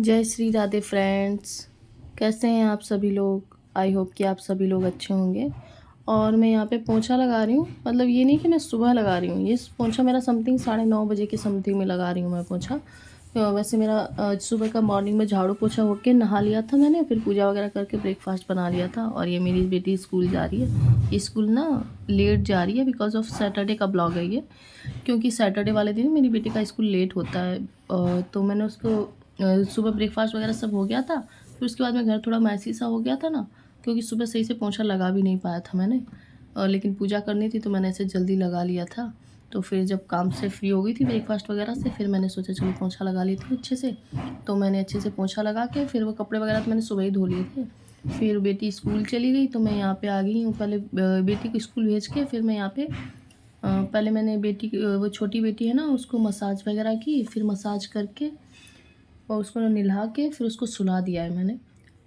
जय श्री राधे फ्रेंड्स। कैसे हैं आप सभी लोग? आई होप कि आप सभी लोग अच्छे होंगे। और मैं यहाँ पे पोंछा लगा रही हूँ, मतलब ये नहीं कि मैं सुबह लगा रही हूँ, ये पोंछा मेरा समथिंग 9:30 बजे के समथिंग में लगा रही हूँ मैं पोंछा। वैसे मेरा सुबह का मॉर्निंग में झाड़ू पोछा होके नहा लिया था मैंने, फिर पूजा वगैरह करके ब्रेकफास्ट बना लिया था। और ये मेरी बेटी स्कूल जा रही है। ये स्कूल ना लेट जा रही है बिकॉज ऑफ सैटरडे का ब्लॉग है ये, क्योंकि सैटरडे वाले दिन मेरी बेटी का स्कूल लेट होता है। तो मैंने उसको सुबह ब्रेकफास्ट वगैरह सब हो गया था। फिर उसके बाद में घर थोड़ा मैसी सा हो गया था ना, क्योंकि सुबह सही से पोंछा लगा भी नहीं पाया था मैंने। लेकिन पूजा करनी थी तो मैंने ऐसे जल्दी लगा लिया था। तो फिर जब काम से फ्री हो गई थी ब्रेकफास्ट वगैरह से, फिर मैंने सोचा चलो पोंछा लगा ली थी अच्छे से। तो मैंने अच्छे से पोंछा लगा के फिर वो कपड़े वगैरह तो मैंने सुबह ही धो लिए थे। फिर बेटी स्कूल चली गई तो मैं यहाँ पे आ गई हूँ। पहले बेटी को स्कूल भेज के फिर मैं यहाँ पे पहले मैंने बेटी वो छोटी बेटी है ना, उसको मसाज वगैरह की। फिर मसाज करके और उसको नहला के फिर उसको सुला दिया है मैंने।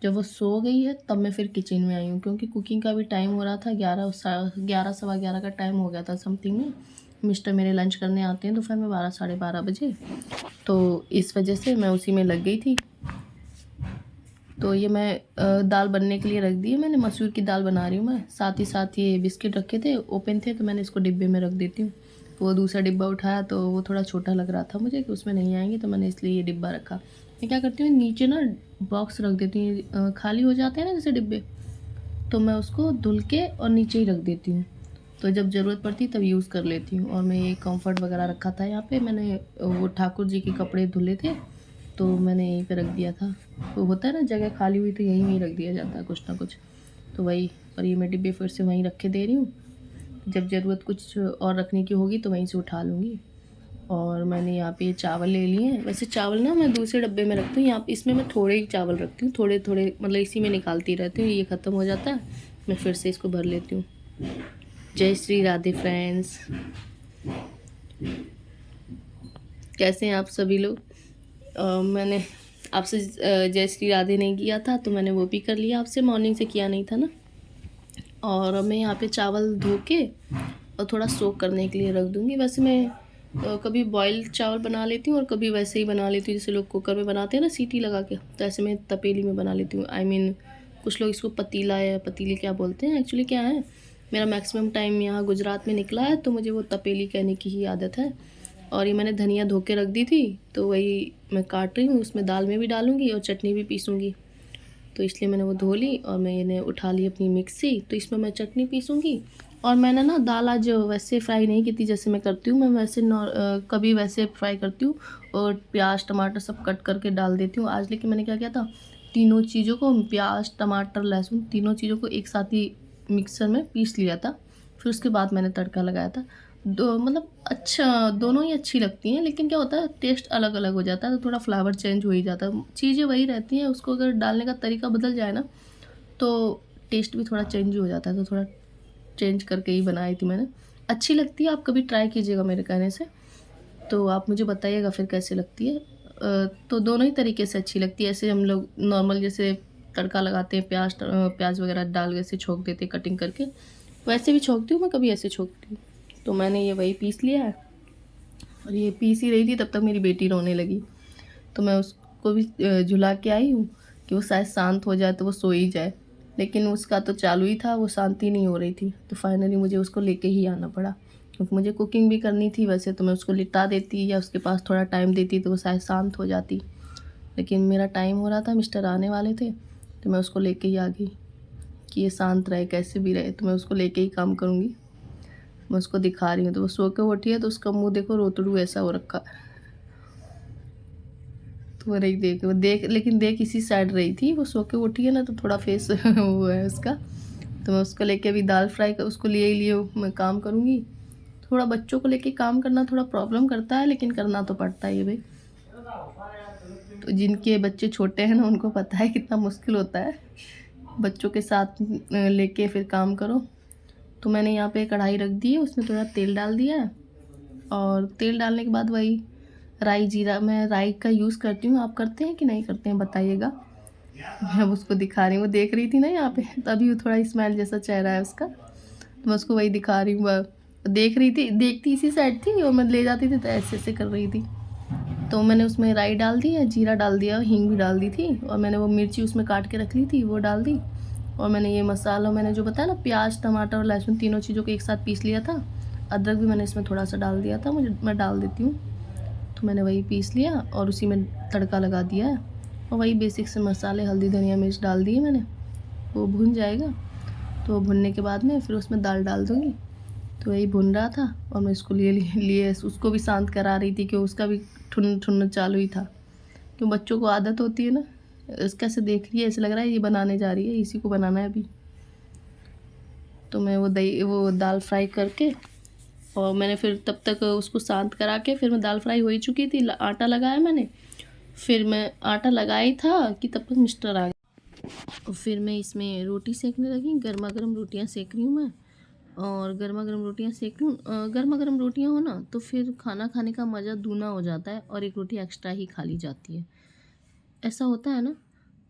जब वो सो गई है तब मैं फिर किचन में आई हूँ, क्योंकि कुकिंग का भी टाइम हो रहा था। 11 सवा 11 का टाइम हो गया था समथिंग में। मिस्टर मेरे लंच करने आते हैं दोपहर में 12 साढ़े 12 बजे, तो इस वजह से मैं उसी में लग गई थी। तो ये मैं दाल बनने के लिए रख दी है मैंने। मसूर की दाल बना रही हूँ मैं। साथ ही साथ ये बिस्किट रखे थे, ओपन थे, तो मैंने इसको डिब्बे में रख देती हूँ। वो दूसरा डिब्बा उठाया तो वो थोड़ा छोटा लग रहा था मुझे कि उसमें नहीं आएंगे, तो मैंने इसलिए ये डिब्बा रखा। मैं क्या करती हूँ, नीचे ना बॉक्स रख देती हूँ, खाली हो जाते हैं ना जैसे डिब्बे, तो मैं उसको धुल के और नीचे ही रख देती हूँ। तो जब ज़रूरत पड़ती तब यूज़ कर लेती हूँ। और मैं ये कम्फर्ट वगैरह रखा था यहाँ पे, मैंने वो ठाकुर जी के कपड़े धुले थे तो मैंने यहीं पे रख दिया था। तो होता है ना जगह खाली हुई तो यहीं रख दिया जाता है कुछ ना कुछ, तो वही। और ये मैं डिब्बे फिर से वहीं रख के दे रही हूँ। जब ज़रूरत कुछ और रखने की होगी तो वहीं से उठा लूँगी। और मैंने यहाँ पे चावल ले लिए हैं। वैसे चावल ना मैं दूसरे डब्बे में रखती हूँ, यहाँ पे इसमें मैं थोड़े ही चावल रखती हूँ, थोड़े थोड़े, मतलब इसी में निकालती रहती हूँ। ये ख़त्म हो जाता है मैं फिर से इसको भर लेती हूँ। जय श्री राधे फ्रेंड्स। कैसे हैं आप सभी लोग? मैंने आपसे जय श्री राधे नहीं किया था तो मैंने वो भी कर लिया आपसे, मॉर्निंग से किया नहीं था ना। और मैं यहाँ पे चावल धो के और थोड़ा सोक करने के लिए रख दूँगी। वैसे मैं कभी बॉयल चावल बना लेती हूँ और कभी वैसे ही बना लेती हूँ जैसे लोग कुकर में बनाते हैं ना सीटी लगा के, तो ऐसे मैं तपेली में बना लेती हूँ। आई मीन कुछ लोग इसको पतीला या पतीली क्या बोलते हैं, एक्चुअली क्या है, मेरा मैक्सिमम टाइम यहाँ गुजरात में निकला है तो मुझे वो तपेली कहने की ही आदत है। और ये मैंने धनिया धो के रख दी थी तो वही मैं काट रही हूँ, उसमें दाल में भी डालूँगी और चटनी भी पीसूँगी। तो इसलिए मैंने वो धो ली और मैंने उठा ली अपनी मिक्सी, तो इसमें मैं चटनी पीसूँगी। और मैंने ना दाल आज वैसे फ्राई नहीं की थी जैसे मैं करती हूँ, मैं वैसे कभी वैसे फ्राई करती हूँ और प्याज टमाटर सब कट करके डाल देती हूँ। आज लेकिन मैंने क्या किया था, तीनों चीज़ों को, प्याज टमाटर लहसुन, तीनों चीज़ों को एक साथ ही मिक्सर में पीस लिया था। फिर उसके बाद मैंने तड़का लगाया था। दो मतलब अच्छा, दोनों ही अच्छी लगती हैं, लेकिन क्या होता है टेस्ट अलग अलग हो जाता है, तो थोड़ा फ्लेवर चेंज हो ही जाता है। चीज़ें वही रहती हैं, उसको अगर डालने का तरीका बदल जाए ना तो टेस्ट भी थोड़ा चेंज हो जाता है। तो थोड़ा चेंज करके ही बनाई थी मैंने। अच्छी लगती है, आप कभी ट्राई कीजिएगा मेरे कहने से, तो आप मुझे बताइएगा फिर कैसी लगती है। तो दोनों ही तरीके से अच्छी लगती है। ऐसे हम लोग नॉर्मल जैसे तड़का लगाते हैं, प्याज वगैरह डाल के ऐसे छोंक देते हैं कटिंग करके, वैसे भी छोंकती हूँ मैं, कभी ऐसे छोंकती हूँ। तो मैंने ये वही पीस लिया है। और ये पीस ही रही थी तब तक मेरी बेटी रोने लगी, तो मैं उसको भी झुला के आई हूँ कि वो शायद शांत हो जाए तो वो सो ही जाए। लेकिन उसका तो चालू ही था, वो शांति नहीं हो रही थी, तो फाइनली मुझे उसको लेके ही आना पड़ा, क्योंकि मुझे कुकिंग भी करनी थी। वैसे तो मैं उसको लिटा देती या उसके पास थोड़ा टाइम देती तो वो शायद शांत हो जाती, लेकिन मेरा टाइम हो रहा था, मिस्टर आने वाले थे, तो मैं उसको लेके ही आ गई कि ये शांत रहे कैसे भी रहे, तो मैं उसको लेके ही काम करूँगी। मैं उसको दिखा रही हूँ, तो वो सो के उठी है तो उसका मुँह देखो रोतड़ू ऐसा हो रखा। तो वो रही देख, वो देख, लेकिन देख इसी साइड रही थी, वो सो के उठी है ना तो थोड़ा फेस वो है उसका। तो मैं उसको लेके अभी दाल फ्राई कर उसको लिए ही लिए मैं काम करूँगी। थोड़ा बच्चों को लेके काम करना थोड़ा प्रॉब्लम करता है, लेकिन करना तो पड़ता ही है भाई। तो जिनके बच्चे छोटे हैं ना उनको पता है कितना मुश्किल होता है बच्चों के साथ लेके फिर काम करो। तो मैंने यहाँ पे कढ़ाई रख दी है, उसमें थोड़ा तेल डाल दिया है। और तेल डालने के बाद वही राई जीरा, मैं राई का यूज़ करती हूँ, आप करते हैं कि नहीं करते हैं बताइएगा। मैं उसको दिखा रही हूँ, वो देख रही थी ना यहाँ पे, तभी वो थोड़ा स्माइल जैसा चेहरा है उसका, तो मैं उसको वही दिखा रही हूँ। वह देख रही थी, देखती इसी साइड थी और मैं ले जाती थी तो ऐसे ऐसे कर रही थी। तो मैंने उसमें राई डाल दी है, जीरा डाल दिया, हींग भी डाल दी थी, और मैंने वो मिर्ची उसमें काट के रख ली थी वो डाल दी। और मैंने ये मसाला मैंने जो बताया ना, प्याज टमाटर और लहसुन तीनों चीज़ों को एक साथ पीस लिया था। अदरक भी मैंने इसमें थोड़ा सा डाल दिया था, मैं डाल देती हूँ। तो मैंने वही पीस लिया और उसी में तड़का लगा दिया है, और वही बेसिक से मसाले हल्दी धनिया मिर्च डाल दिए मैंने। वो भुन जाएगा, तो भुनने के बाद में फिर उसमें दाल डाल दूँगी। तो वही भुन रहा था और मैं इसको लिए उसको भी शांत करा रही थी कि उसका भी ठुन ठुन चालू ही था। क्यों, बच्चों को आदत होती है ना, कैसे देख रही है, ऐसे लग रहा है ये बनाने जा रही है, इसी को बनाना है अभी। तो मैं वो दाल फ्राई करके, और मैंने फिर तब तक उसको शांत करा के, फिर मैं दाल फ्राई हो ही चुकी थी, आटा लगाया मैंने। फिर मैं आटा लगाई था कि तब तक मिस्टर आ गए, और फिर मैं इसमें रोटी सेकने लगी। गर्मा गर्म रोटियां सेक रही हूँ मैं, और गर्मा गर्म रोटियां सेक रही हूँ। गर्मा गर्म रोटियां हो ना तो फिर खाना खाने का मज़ा दूना हो जाता है, और एक रोटी एक्स्ट्रा ही खा ली जाती है, ऐसा होता है ना।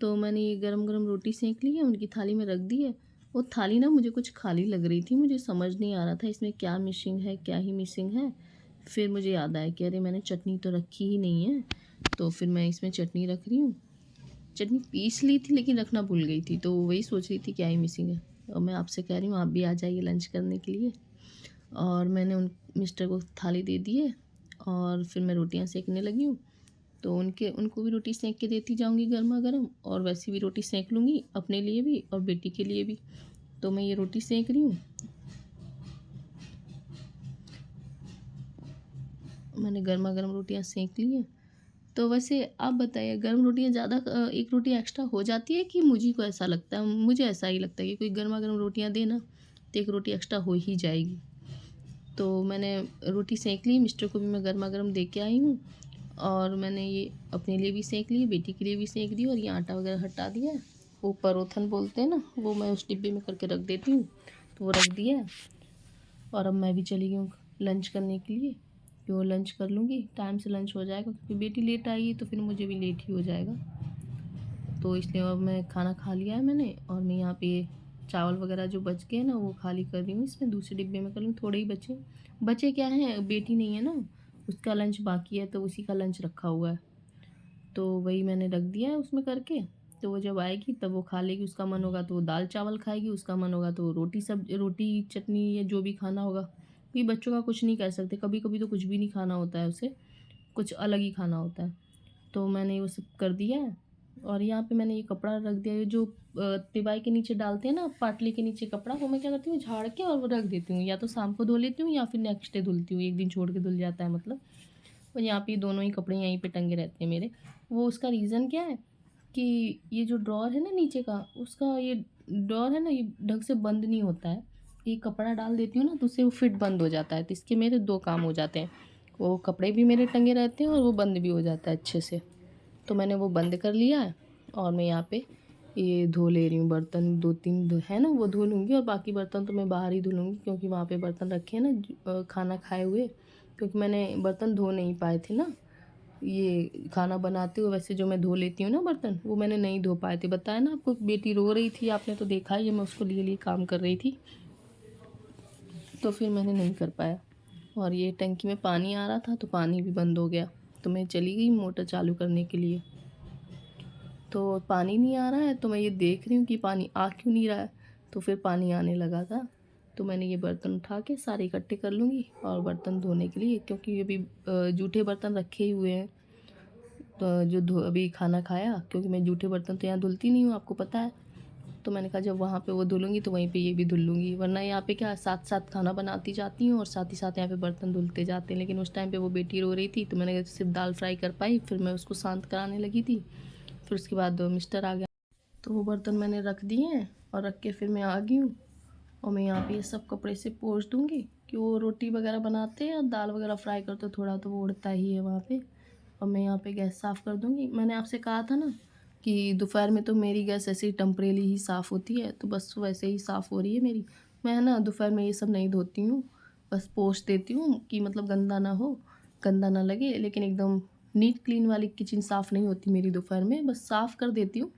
तो मैंने ये गरम गरम रोटी सेक ली है, उनकी थाली में रख दी है। वो थाली ना मुझे कुछ खाली लग रही थी, मुझे समझ नहीं आ रहा था इसमें क्या मिसिंग है, क्या ही मिसिंग है। फिर मुझे याद आया कि अरे मैंने चटनी तो रखी ही नहीं है, तो फिर मैं इसमें चटनी रख रही हूँ। चटनी पीस ली थी लेकिन रखना भूल गई थी, तो वही सोच रही थी क्या ही मिसिंग है। और मैं आपसे कह रही हूँ आप भी आ जाइए लंच करने के लिए। और मैंने उन मिस्टर को थाली दे दी है, और फिर मैं रोटियां सेकने लगी हूँ। तो उनको भी रोटी सेक के देती जाऊंगी गर्मा गर्म, और वैसे भी रोटी सेक लूँगी अपने लिए भी और बेटी के लिए भी। तो मैं ये रोटी सेक रही हूँ, मैंने गर्मा गर्म रोटियां सेक ली हैं। तो वैसे आप बताइए, गर्म रोटियां ज़्यादा एक रोटी एक्स्ट्रा हो जाती है कि मुझे को ऐसा लगता है? मुझे ऐसा ही लगता है कि कोई गर्मा गर्म रोटियां दे ना तो एक रोटी एक्स्ट्रा हो ही जाएगी। तो मैंने रोटी सेक ली, मिस्टर को भी मैं गर्मा गर्म दे के आई हूँ, और मैंने ये अपने लिए भी सेक ली, बेटी के लिए भी सेक दी, और ये आटा वगैरह हटा दिया है। वो परोथन बोलते हैं ना, वो मैं उस डिब्बे में करके रख देती हूँ, तो वो रख दिया है। और अब मैं भी चली गई हूँ लंच करने के लिए, कि वो लंच कर लूँगी, टाइम से लंच हो जाएगा, क्योंकि बेटी लेट आएगी तो फिर मुझे भी लेट ही हो जाएगा। तो इसलिए अब मैं खाना खा लिया है मैंने, और मैं यहाँ पे चावल वगैरह जो बच गए ना वो खाली कर रही हूँ, इसमें दूसरे डिब्बे में कर लूँ। थोड़े ही बचे बचे क्या है, बेटी नहीं है ना, उसका लंच बाकी है, तो उसी का लंच रखा हुआ है, तो वही मैंने रख दिया है उसमें करके। तो वो जब आएगी तब वो खा लेगी, उसका मन होगा तो वो दाल चावल खाएगी, उसका मन होगा तो रोटी चटनी या जो भी खाना होगा। क्योंकि बच्चों का कुछ नहीं कह सकते, कभी कभी तो कुछ भी नहीं खाना होता है उसे, कुछ अलग ही खाना होता है। तो मैंने वो सब कर दिया है, और यहाँ पे मैंने ये कपड़ा रख दिया है जो तिबाई के नीचे डालते हैं ना, पाटली के नीचे कपड़ा, वो मैं क्या करती हूँ झाड़ के और वो रख देती हूँ, या तो शाम को धो लेती हूँ या फिर नेक्स्ट डे धुलती हूँ, एक दिन छोड़ के धुल जाता है मतलब। और यहाँ पे दोनों ही कपड़े यहीं पे टंगे रहते हैं मेरे। वो उसका रीज़न क्या है कि ये जो ड्रॉर है ना नीचे का, उसका ये ड्रॉर है ना, ये ढंग से बंद नहीं होता है। ये कपड़ा डाल देती हूँ ना तो उससे वो फिट बंद हो जाता है, तो इसके मेरे दो काम हो जाते हैं, वो कपड़े भी मेरे टंगे रहते हैं और वो बंद भी हो जाता है अच्छे से। तो मैंने वो बंद कर लिया है, और मैं यहाँ पे ये धो ले रही हूँ बर्तन, दो तीन है ना वो धो लूँगी, और बाकी बर्तन तो मैं बाहर ही धुलूँगी, क्योंकि वहाँ पे बर्तन रखे हैं ना खाना खाए हुए, क्योंकि मैंने बर्तन धो नहीं पाए थे ना, ये खाना बनाते हुए वैसे जो मैं धो लेती हूँ ना बर्तन, वो मैंने नहीं धो पाए थे। बताया ना आपको, बेटी रो रही थी, आपने तो देखा ही है, मैं उसको लिए काम कर रही थी, तो फिर मैंने नहीं कर पाया। और ये टंकी में पानी आ रहा था तो पानी भी बंद हो गया, तो मैं चली गई मोटर चालू करने के लिए, तो पानी नहीं आ रहा है, तो मैं ये देख रही हूँ कि पानी आ क्यों नहीं रहा है, तो फिर पानी आने लगा था। तो मैंने ये बर्तन उठा के सारे इकट्ठे कर लूँगी और बर्तन धोने के लिए, क्योंकि अभी जूठे बर्तन रखे ही हुए हैं, तो जो अभी खाना खाया, क्योंकि मैं जूठे बर्तन तो यहाँ धुलती नहीं हूँ, आपको पता है। तो मैंने कहा जब वहाँ पे वो धुलूँगी तो वहीं पे ये भी धुल लूँगी, वरना यहाँ पे क्या साथ साथ खाना बनाती जाती हूँ और साथ ही साथ यहाँ पे बर्तन धुलते जाते हैं। लेकिन उस टाइम पे वो बेटी रो रही थी, तो मैंने सिर्फ दाल फ्राई कर पाई, फिर मैं उसको शांत कराने लगी थी। फिर उसके बाद मिस्टर आ गया, तो वो बर्तन मैंने रख दिए हैं, और रख के फिर मैं आ गई हूँ। और मैं यहाँ पे ये सब कपड़े से पोंछ दूँगी, कि वो रोटी वगैरह बनाते हैं और दाल वगैरह फ्राई करते, थोड़ा तो वो उड़ता ही है वहाँ पे। और मैं यहाँ पे गैस साफ़ कर दूँगी। मैंने आपसे कहा था ना कि दोपहर में तो मेरी गैस ऐसे ही टेम्परेरी ही साफ़ होती है, तो बस वैसे ही साफ़ हो रही है मेरी। मैं ना दोपहर में ये सब नहीं धोती हूँ, बस पोंछ देती हूँ कि मतलब गंदा ना हो, गंदा ना लगे। लेकिन एकदम नीट क्लीन वाली किचन साफ़ नहीं होती मेरी दोपहर में, बस साफ़ कर देती हूँ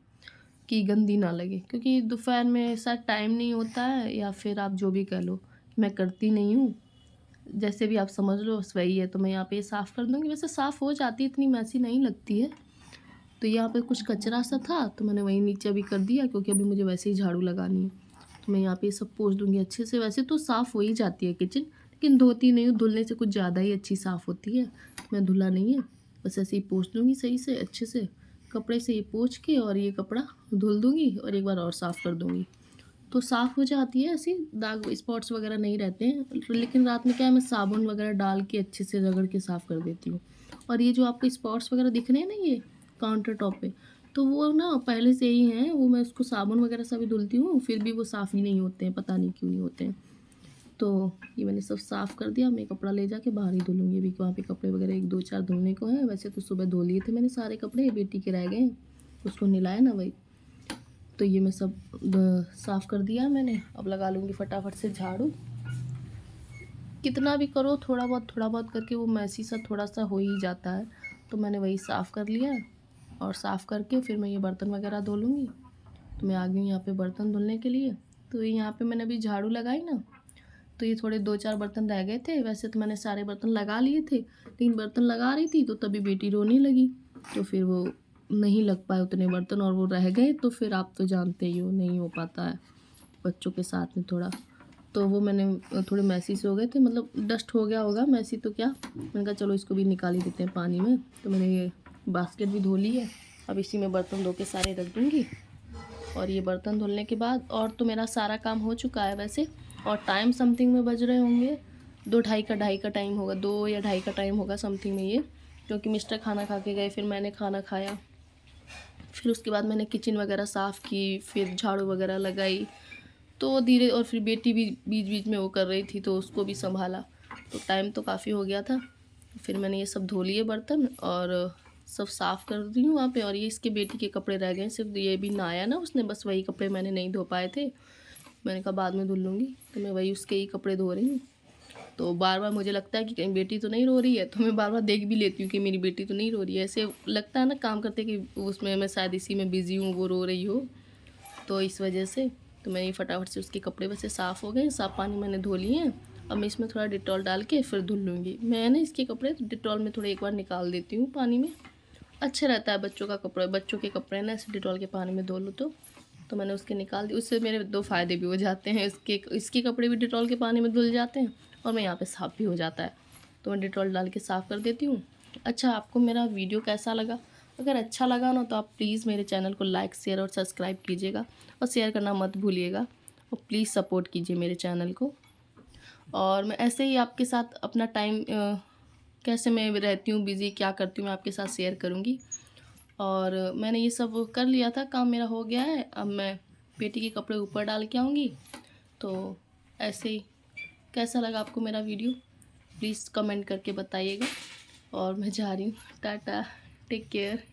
कि गंदी ना लगे, क्योंकि दोपहर में शायद टाइम नहीं होता है, या फिर आप जो भी कह लो, मैं करती नहीं हूँ। जैसे भी आप समझ लो बस वही है। तो मैं यहाँ पे साफ़ कर दूँगी। वैसे साफ़ हो जाती है, इतनी मैसी नहीं लगती है। तो यहाँ पे कुछ कचरा सा था तो मैंने वहीं नीचे अभी कर दिया, क्योंकि अभी मुझे वैसे ही झाड़ू लगानी है। तो मैं यहाँ पे ये सब पोंछ दूँगी अच्छे से। वैसे तो साफ़ हो ही जाती है किचन, लेकिन धोती नहीं हूँ, धुलने से कुछ ज़्यादा ही अच्छी साफ़ होती है। मैं धुला नहीं है, बस ऐसे ही पोंछ दूँगी सही से अच्छे से। कपड़े से ये पोंछ के और ये कपड़ा धुल दूँगी और एक बार और साफ़ कर दूँगी। तो साफ़ हो जाती है, ऐसी दाग स्पॉट्स वगैरह नहीं रहते हैं। लेकिन रात में क्या है, मैं साबुन वगैरह डाल के अच्छे से रगड़ के साफ़ कर देती हूँ। और ये जो आपको स्पॉट्स वगैरह दिख रहे हैं ना ये काउंटर टॉप पे, तो वो ना पहले से ही हैं, वो मैं उसको साबुन वगैरह से भी धुलती हूँ, फिर भी वो साफ़ ही नहीं होते हैं, पता नहीं क्यों नहीं होते हैं। तो ये मैंने सब साफ़ कर दिया। मैं कपड़ा ले जाके बाहर ही धुलूँगी अभी, वहाँ पे कपड़े वगैरह 1 2 4 धुलने को हैं। वैसे तो सुबह धो लिए थे मैंने सारे कपड़े, बेटी के रह गए हैं, उसको नहलाया ना वही। तो ये मैं सब साफ़ कर दिया मैंने। अब लगा लूँगी फटाफट से झाड़ू। कितना भी करो थोड़ा बहुत करके वो मैसी सा थोड़ा सा हो ही जाता है। तो मैंने वही साफ़ कर लिया और साफ़ करके फिर मैं ये बर्तन वगैरह धो लूँगी। तो मैं आ गई हूँ यहाँ पे बर्तन धुलने के लिए। तो यहाँ पे मैंने अभी झाड़ू लगाई ना, तो ये थोड़े 2 4 बर्तन रह गए थे। वैसे तो मैंने सारे बर्तन लगा लिए थे, लेकिन बर्तन लगा रही थी तो तभी बेटी रोने लगी। तो फिर वो नहीं लग पाए उतने बर्तन और वो रह गए। तो फिर आप तो जानते ही हो, नहीं हो पाता है बच्चों के साथ में थोड़ा। तो वो मैंने थोड़े मैसी से हो गए थे, मतलब डस्ट हो गया होगा, मैसी तो क्या। मैंने कहा चलो इसको भी निकाल ही देते हैं पानी में। तो मैंने ये बास्केट भी धो ली है। अब इसी में बर्तन धो के सारे रख दूँगी। और ये बर्तन धुलने के बाद और तो मेरा सारा काम हो चुका है वैसे। और टाइम समथिंग में बज रहे होंगे 2 ढाई का टाइम होगा, 2 या ढाई का टाइम होगा समथिंग में ये। क्योंकि मिस्टर खाना खा के गए, फिर मैंने खाना खाया, फिर उसके बाद मैंने किचन वगैरह साफ़ की, फिर झाड़ू वगैरह लगाई। तो धीरे, और फिर बेटी भी बीच बीच में वो कर रही थी तो उसको भी संभाला। तो टाइम तो काफ़ी हो गया था। फिर मैंने ये सब धो लिए बर्तन और सब साफ़ कर दी हूँ वहाँ पे। और ये इसके बेटी के कपड़े रह गए, सिर्फ ये भी नहाया ना उसने, बस वही कपड़े मैंने नहीं धो पाए थे। मैंने कहा बाद में धुल लूँगी, तो मैं वही उसके ही कपड़े धो रही हूँ। तो बार बार मुझे लगता है कि कहीं बेटी तो नहीं रो रही है, तो मैं बार बार देख भी लेती हूँ कि मेरी बेटी तो नहीं रो रही है। ऐसे लगता है ना काम करते कि उसमें मैं शायद इसी में बिज़ी हूँ, वो रो रही हो, तो इस वजह से। तो मैं ये फटाफट से उसके कपड़े वैसे साफ़ हो गए, साफ़ पानी मैंने धो लिए हैं। अब मैं इसमें थोड़ा डिटॉल डाल के फिर धुल लूँगी। मैं ना इसके कपड़े डिटॉल में थोड़ा एक बार निकाल देती हूँ पानी में, अच्छा रहता है। बच्चों का कपड़ा, बच्चों के कपड़े ना ऐसे डिटॉल के पानी में धो लो तो मैंने उसके निकाल दिए। उससे मेरे 2 फ़ायदे भी हो जाते हैं, इसके कपड़े भी डिटॉल के पानी में धुल जाते हैं और मैं यहाँ पे साफ़ भी हो जाता है। तो मैं डिटॉल डाल के साफ़ कर देती हूँ। अच्छा, आपको मेरा वीडियो कैसा लगा? अगर अच्छा लगा ना तो आप प्लीज़ मेरे चैनल को लाइक, शेयर और सब्सक्राइब कीजिएगा और शेयर करना मत भूलिएगा। और प्लीज़ सपोर्ट कीजिए मेरे चैनल को। और मैं ऐसे ही आपके साथ अपना टाइम कैसे मैं रहती हूँ बिज़ी, क्या करती हूँ, मैं आपके साथ शेयर करूँगी। और मैंने ये सब कर लिया था, काम मेरा हो गया है। अब मैं बेटी के कपड़े ऊपर डाल के आऊँगी। तो ऐसे ही, कैसा लगा आपको मेरा वीडियो प्लीज़ कमेंट करके बताइएगा। और मैं जा रही हूँ, टाटा, टेक केयर।